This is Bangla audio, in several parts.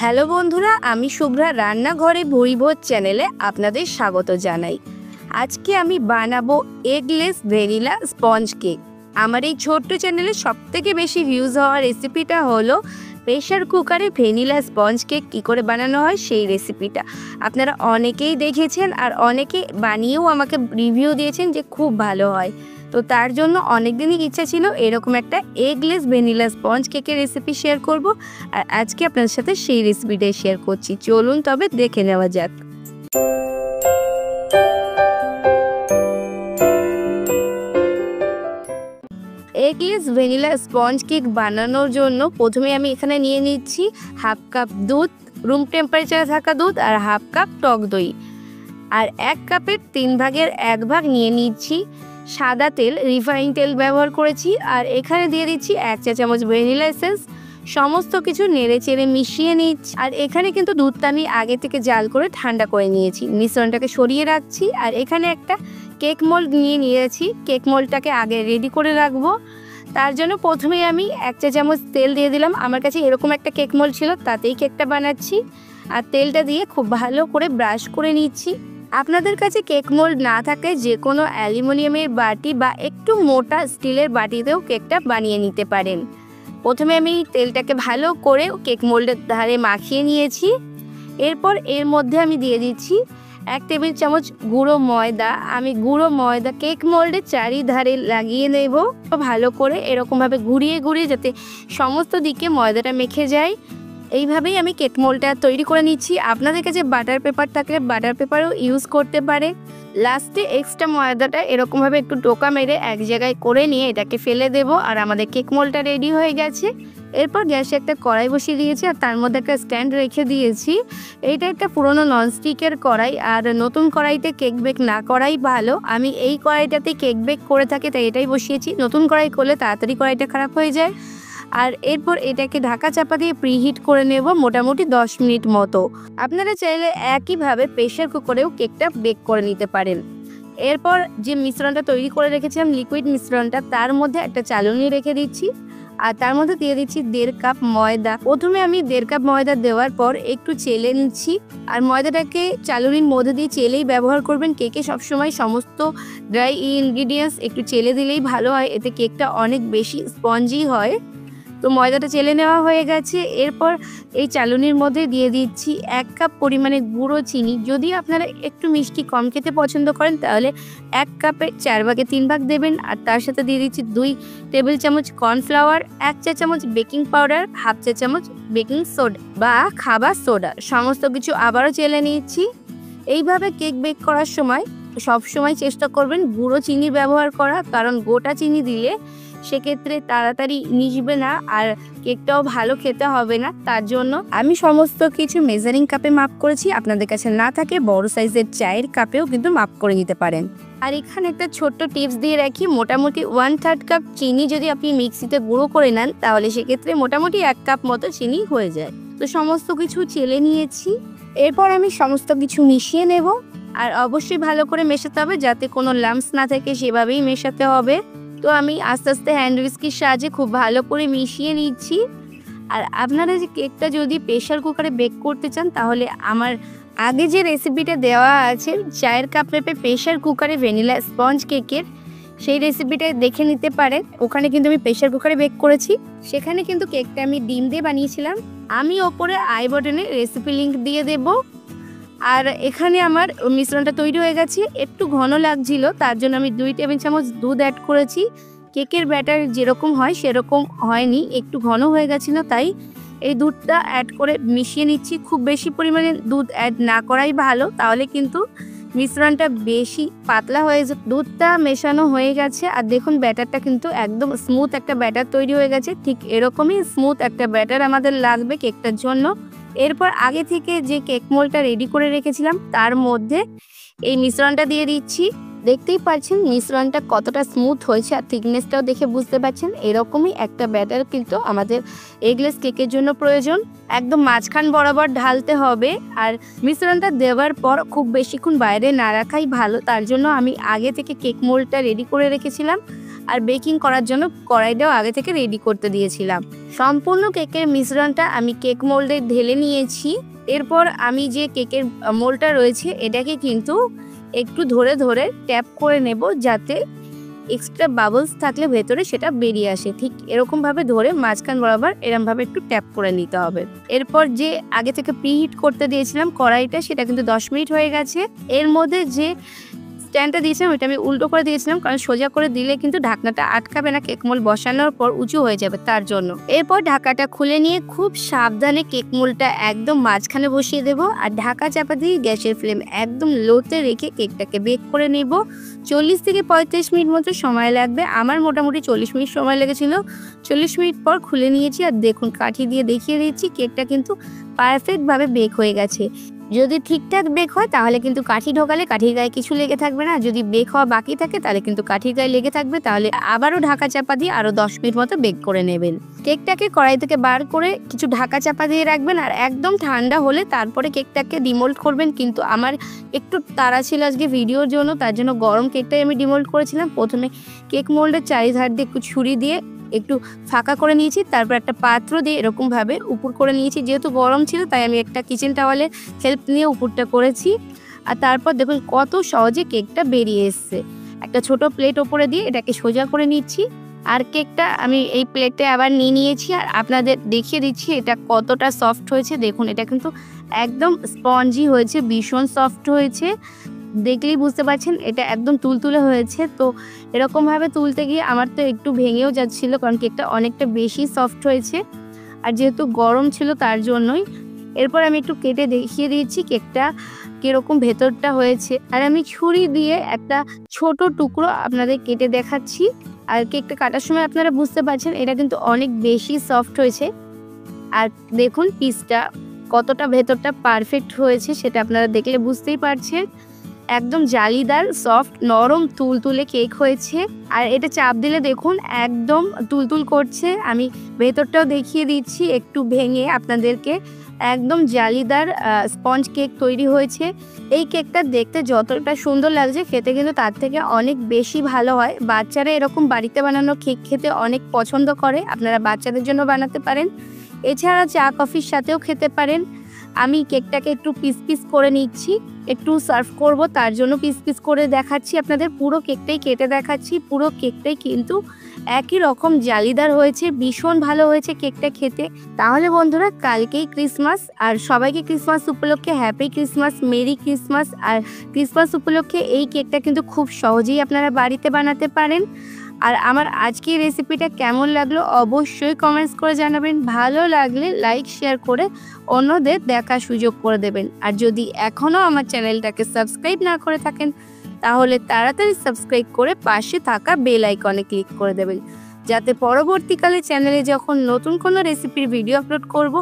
হ্যালো বন্ধুরা, আমি শুভ্রা রান্নাঘরে ভুরিভোজ চ্যানেলে আপনাদের স্বাগত জানাই। আজকে আমি বানাবো এগলেস ভ্যানিলা স্পঞ্জ কেক। আমার এই ছোট্ট চ্যানেলে সবথেকে বেশি ভিউজ হওয়া রেসিপিটা হলো প্রেশার কুকারে ভ্যানিলা স্পঞ্জ কেক কী করে বানানো হয় সেই রেসিপিটা। আপনারা অনেকেই দেখেছেন আর অনেকে বানিয়েও আমাকে রিভিউ দিয়েছেন যে খুব ভালো হয়। তো তার জন্য অনেক দিনই ইচ্ছা ছিল এরকম একটা এগলেস ভ্যানিলা স্পঞ্জ কেকের রেসিপি শেয়ার করব, আর আজকে আপনাদের সাথে সেই রেসিপিটাই শেয়ার করছি। চলুন তবে দেখে নেওয়া যাক। এগলেস ভ্যানিলা স্পঞ্জ কেক বানানোর জন্য প্রথমে আমি এখানে নিয়ে নিচ্ছি হাফ কাপ দুধ, রুম টেম্পারেচারে থাকা দুধ, আর হাফ কাপ টক দই, আর 1 কাপের 3 ভাগের 1 ভাগ নিয়ে নিচ্ছি সাদা তেল, রিফাইন তেল ব্যবহার করেছি। আর এখানে দিয়ে দিচ্ছি 1 চা চামচ ভ্যানিলা এসেন্স। সমস্ত কিছু নেড়ে চেড়ে মিশিয়ে নিচ্ছি। আর এখানে কিন্তু দুধটা আমি আগে থেকে জাল করে ঠান্ডা করে নিয়েছি। মিশ্রণটাকে সরিয়ে রাখছি। আর এখানে একটা কেক মোল্ড নিয়ে নিয়েছি। কেক মোল্ডটাকে আগে রেডি করে রাখবো। তার জন্য প্রথমে আমি 1 চা চামচ তেল দিয়ে দিলাম। আমার কাছে এরকম একটা কেক মোল্ড ছিল, তাতেই কেকটা বানাচ্ছি। আর তেলটা দিয়ে খুব ভালো করে ব্রাশ করে নিচ্ছি। আপনাদের কাছে কেক মোল্ড না থাকে যে কোনো অ্যালুমিনিয়ামের বাটি বা একটু মোটা স্টিলের বাটিতেও কেকটা বানিয়ে নিতে পারেন। প্রথমে আমি তেলটাকে ভালো করে কেক মোল্ডের ধারে মাখিয়ে নিয়েছি। এরপর এর মধ্যে আমি দিয়ে দিচ্ছি 1 টেবিল চামচ গুঁড়ো ময়দা। আমি গুঁড়ো ময়দা কেক মোল্ডের চারিধারে লাগিয়ে নেব ভালো করে, এরকমভাবে ঘুরিয়ে ঘুরিয়ে যাতে সমস্ত দিকে ময়দাটা মেখে যায়। এইভাবেই আমি কেক মোল্ডটা তৈরি করে নিচ্ছি। আপনাদের কাছে বাটার পেপার থাকলে বাটার পেপারও ইউজ করতে পারে। লাস্টে এক্সট্রা ময়দাটা এরকমভাবে একটু টোকা মেরে এক জায়গায় করে নিয়ে এটাকে ফেলে দেব। আর আমাদের কেক মোল্ডটা রেডি হয়ে গেছে। এরপর গ্যাসে একটা কড়াই বসিয়ে দিয়েছি আর তার মধ্যে একটা স্ট্যান্ড রেখে দিয়েছি। এইটা একটা পুরনো ননস্টিকের কড়াই, আর নতুন কড়াইতে কেক বেক না করাই ভালো। আমি এই কড়াইটাতে কেক বেক করে থাকি, তাই এটাই বসিয়েছি। নতুন কড়াই করলে তাড়াতাড়ি কড়াইটা খারাপ হয়ে যায়। আর এরপর এটাকে ঢাকা চাপা দিয়ে প্রিহিট করে নেব মোটামুটি 10 মিনিট মতো। আপনারা চাইলে একইভাবে প্রেশার কুকারেও কেকটা বেক করে নিতে পারেন। এরপর যে মিশ্রণটা তৈরি করে রেখেছিলাম লিকুইড মিশ্রণটা, তার মধ্যে একটা চালনি রেখে দিচ্ছি। আর তার মধ্যে দিয়ে দিচ্ছি 1.5 কাপ ময়দা। প্রথমে আমি 1.5 কাপ ময়দা দেওয়ার পর একটু চেলে নিচ্ছি। আর ময়দাটাকে চালনির মধ্যে দিয়ে চেলেই ব্যবহার করবেন। কেকে সবসময় সমস্ত ড্রাই ইনগ্রিডিয়েন্টস একটু চেলে দিলেই ভালো হয়, এতে কেকটা অনেক বেশি স্পঞ্জি হয়। তো ময়দাটা চেলে নেওয়া হয়ে গেছে। এরপর এই চালনির মধ্যে দিয়ে দিচ্ছি 1 কাপ পরিমাণে গুঁড়ো চিনি। যদি আপনারা একটু মিষ্টি কম খেতে পছন্দ করেন তাহলে 1 কাপে 4 ভাগে 3 ভাগ দেবেন। আর তার সাথে দিয়ে দিচ্ছি 2 টেবিল চামচ কর্নফ্লাওয়ার, 1 চা চামচ বেকিং পাউডার, হাফ চা চামচ বেকিং সোডা বা খাবার সোডা। সমস্ত কিছু আবারও চেলে নিচ্ছি। এইভাবে কেক বেক করার সময় সবসময় চেষ্টা করবেন গুঁড়ো চিনি ব্যবহার করা, কারণ গোটা চিনি দিলে সেক্ষেত্রে তাড়াতাড়ি মিশবে না আর কেকটাও ভালো খেতে হবে না। তার জন্য আমি সমস্ত কিছু মেজারিং কাপে মাপ করেছি। আপনাদের কাছে না থাকে বড় সাইজের চায়ের কাপেও কিন্তু মাপ করে নিতে পারেন। আর এখানে একটা ছোট্ট টিপস দিয়ে রাখি, মোটামুটি 1/3 কাপ চিনি যদি আপনি মিক্সিতে গুঁড়ো করে নেন তাহলে সেক্ষেত্রে মোটামুটি 1 কাপ মতো চিনি হয়ে যায়। তো সমস্ত কিছু চেলে নিয়েছি। এরপর আমি সমস্ত কিছু মিশিয়ে নেব। আর অবশ্যই ভালো করে মেশাতে হবে যাতে কোনো লাম্পস না থাকে, সেভাবেই মেশাতে হবে। তো আমি আস্তে আস্তে হ্যান্ড উইস্কের সাহায্যে খুব ভালো করে মিশিয়ে নিচ্ছি। আর আপনারা যে কেকটা যদি প্রেশার কুকারে বেক করতে চান তাহলে আমার আগে যে রেসিপিটা দেওয়া আছে 4 কাপ মেপে প্রেশার কুকারে ভ্যানিলা স্পঞ্জ কেকের, সেই রেসিপিটা দেখে নিতে পারেন। ওখানে কিন্তু আমি প্রেশার কুকারে বেক করেছি। সেখানে কিন্তু কেকটা আমি ডিম দিয়ে বানিয়েছিলাম। আমি ওপরে আই বাটনে রেসিপি লিঙ্ক দিয়ে দেব। আর এখানে আমার মিশ্রণটা তৈরি হয়ে গেছে। একটু ঘন লাগছিল, তার জন্য আমি 2 টেবিল চামচ দুধ অ্যাড করেছি। কেকের ব্যাটার যেরকম হয় সেরকম হয়নি, একটু ঘন হয়ে গেছিল, তাই এই দুধটা অ্যাড করে মিশিয়ে নিচ্ছি। খুব বেশি পরিমাণে দুধ অ্যাড না করাই ভালো, তাহলে কিন্তু মিশ্রণটা বেশি পাতলা হয়ে যায়। দুধটা মেশানো হয়ে গেছে আর দেখুন ব্যাটারটা কিন্তু একদম স্মুথ একটা ব্যাটার তৈরি হয়ে গেছে। ঠিক এরকমই স্মুথ একটা ব্যাটার আমাদের লাগবে কেকটার জন্য। এরপর আগে থেকে যে কেক মোল্ডটা রেডি করে রেখেছিলাম তার মধ্যে এই মিশ্রণটা দিয়ে দিচ্ছি। দেখতেই পাচ্ছেন মিশ্রণটা কতটা স্মুথ হয়েছে, আর থিকনেসটাও দেখে বুঝতে পারছেন। এরকমই একটা ব্যাটার কিন্তু আমাদের এগলেস কেকের জন্য প্রয়োজন। একদম মাঝখান বরাবর ঢালতে হবে। আর মিশ্রণটা দেওয়ার পর খুব বেশিক্ষণ বাইরে না রাখাই ভালো, তার জন্য আমি আগে থেকে কেক মোল্ডটা রেডি করে রেখেছিলাম। আর বেকিং করার জন্য কড়াইটাও আগে থেকে রেডি করতে দিয়েছিলাম। সম্পূর্ণ কেকের মিশ্রণটা আমি কেক মোল্ডে ঢেলে নিয়েছি। এরপর আমি যে কেকের মোল্ডটা রয়েছে এটাকে কিন্তু একটু ধরে ধরে ট্যাপ করে নেব, যাতে এক্সট্রা বাবলস থাকলে ভেতরে সেটা বেরিয়ে আসে। ঠিক এরকমভাবে ধরে মাঝখান বরাবর এরমভাবে একটু ট্যাপ করে নিতে হবে। এরপর যে আগে থেকে প্রিহিট করতে দিয়েছিলাম কড়াইটা, সেটা কিন্তু 10 মিনিট হয়ে গেছে। এর মধ্যে যে স্ট্যান্ডটা দিয়েছিলাম ওইটা আমি উল্টো করে দিয়েছিলাম, কারণ সোজা করে দিলে কিন্তু ঢাকনাটা আটকাবে না, কেক মোল্ড বসানোর পর উঁচু হয়ে যাবে তার জন্য। এরপর ঢাকাটা খুলে নিয়ে খুব সাবধানে কেক মোল্ডটা একদম মাঝখানে বসিয়ে দেব, আর ঢাকা চাপা দিয়ে গ্যাসের ফ্লেম একদম লোতে রেখে কেকটাকে বেক করে নেব। 40 থেকে 35 মিনিট মতো সময় লাগবে। আমার মোটামুটি 40 মিনিট সময় লেগেছিল। 40 মিনিট পর খুলে নিয়েছি, আর দেখুন কাঠি দিয়ে দেখিয়ে দিচ্ছি কেকটা কিন্তু পারফেক্টভাবে বেক হয়ে গেছে। যদি ঠিকঠাক বেক হয় তাহলে কিন্তু কাঠি ঢোকালে কাঠির গায়ে কিছু লেগে থাকবে না। যদি বেক হওয়া বাকি থাকে তাহলে কিন্তু কাঠির গায়ে লেগে থাকবে। তাহলে আবারও ঢাকা চাপা দিয়ে আরও 10 মিনিট মতো বেক করে নেবেন। কেকটাকে কড়াই থেকে বার করে কিছু ঢাকা চাপা দিয়ে রাখবেন, আর একদম ঠান্ডা হলে তারপরে কেকটাকে ডিমোল্ড করবেন। কিন্তু আমার একটু তাড়া ছিল আজকে ভিডিওর জন্য, তার জন্য গরম কেকটাই আমি ডিমোল্ড করেছিলাম। প্রথমে কেক মোল্ডের চারিধার দিয়ে একটু ছুরি দিয়ে একটু ফাঁকা করে নিয়েছি, তারপর একটা পাত্র দিয়ে এরকমভাবে উপর করে নিয়েছি। যেহেতু গরম ছিল তাই আমি একটা কিচেন টাওয়ালের হেল্প নিয়ে উপরটা করেছি। আর তারপর দেখুন কত সহজে কেকটা বেরিয়ে এসছে। একটা ছোট প্লেট ওপরে দিয়ে এটাকে সোজা করে নিচ্ছি, আর কেকটা আমি এই প্লেটে আবার নিয়ে নিয়েছি, আর আপনাদের দেখিয়ে দিচ্ছি এটা কতটা সফট হয়েছে। দেখুন এটা কিন্তু একদম স্পঞ্জি হয়েছে, ভীষণ সফট হয়েছে। দেখলেই বুঝতে পারছেন এটা একদম তুলতুলে হয়েছে। তো এরকমভাবে তুলতে গিয়ে আমার তো একটু ভেঙেও যাচ্ছিলো, কারণ কেকটা অনেকটা বেশি সফট হয়েছে, আর যেহেতু গরম ছিল তার জন্যই। এরপর আমি একটু কেটে দেখিয়ে দিয়েছি কেকটা কীরকম ভেতরটা হয়েছে, আর আমি ছুরি দিয়ে একটা ছোট টুকরো আপনাদের কেটে দেখাচ্ছি। আর কেকটা কাটার সময় আপনারা বুঝতে পারছেন এটা কিন্তু অনেক বেশি সফট হয়েছে। আর দেখুন পিসটা কতটা ভেতরটা পারফেক্ট হয়েছে সেটা আপনারা দেখলে বুঝতেই পারছেন। একদম জালিদার সফট নরম তুলতুলে কেক হয়েছে, আর এটা চাপ দিলে দেখুন একদম তুলতুল করছে। আমি ভেতরটাও দেখিয়ে দিচ্ছি একটু ভেঙে আপনাদেরকে। একদম জালিদার স্পঞ্জ কেক তৈরি হয়েছে। এই কেকটা দেখতে যতটা সুন্দর লাগছে খেতে কিন্তু তার থেকে অনেক বেশি ভালো হয়। বাচ্চারা এরকম বাড়িতে বানানো কেক খেতে অনেক পছন্দ করে, আপনারা বাচ্চাদের জন্য বানাতে পারেন। এছাড়া চা কফির সাথেও খেতে পারেন। আমি কেকটাকে একটু পিস পিস করে নিচ্ছি, একটু সার্ভ করব তার জন্য পিস পিস করে দেখাচ্ছি আপনাদের। পুরো কেকটাই কেটে দেখাচ্ছি। পুরো কেকটাই কিন্তু একই রকম জালিদার হয়েছে, ভীষণ ভালো হয়েছে কেকটা খেতে। তাহলে বন্ধুরা কালকেই ক্রিসমাস, আর সবাইকে ক্রিসমাস উপলক্ষে হ্যাপি ক্রিসমাস, মেরি ক্রিসমাস। আর ক্রিসমাস উপলক্ষে এই কেকটা কিন্তু খুব সহজেই আপনারা বাড়িতে বানাতে পারেন। আর আমার আজকের রেসিপিটা কেমন লাগলো অবশ্যই কমেন্টস করে জানাবেন। ভালো লাগলে লাইক শেয়ার করে অন্যদের দেখার সুযোগ করে দেবেন। আর যদি এখনও আমার চ্যানেলটাকে সাবস্ক্রাইব না করে থাকেন তাহলে তাড়াতাড়ি সাবস্ক্রাইব করে পাশে থাকা বেল আইকনে ক্লিক করে দেবেন, যাতে পরবর্তীকালে চ্যানেলে যখন নতুন কোনো রেসিপির ভিডিও আপলোড করব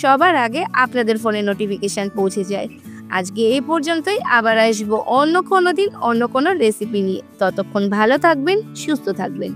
সবার আগে আপনাদের ফোনে নোটিফিকেশান পৌঁছে যায়। আজকে এই পর্যন্তই, আবার আসবো অন্য কোনো দিন অন্য কোনো রেসিপি নিয়ে। ততক্ষণ ভালো থাকবেন, সুস্থ থাকবেন।